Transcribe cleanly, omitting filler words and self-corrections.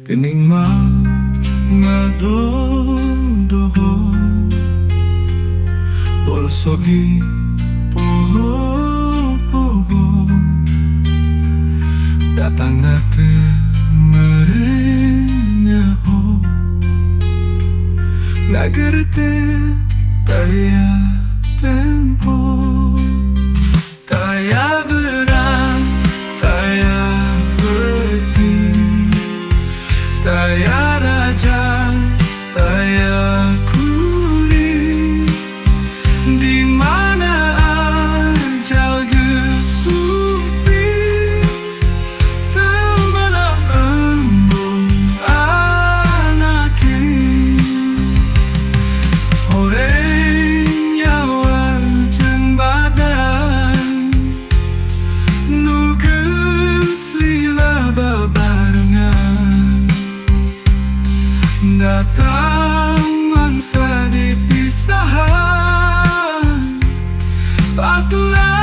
Pining mga doho Pulsogi poho Datang na temernya Nagerte taya tempo Taya berat, taya putih Taya raja, taya kuri Di mana ajal gesupi Tembalah embung anaki Horeng nyawa jeng badan Nuges lila babarengan Datang mangsa dipisahan Patulah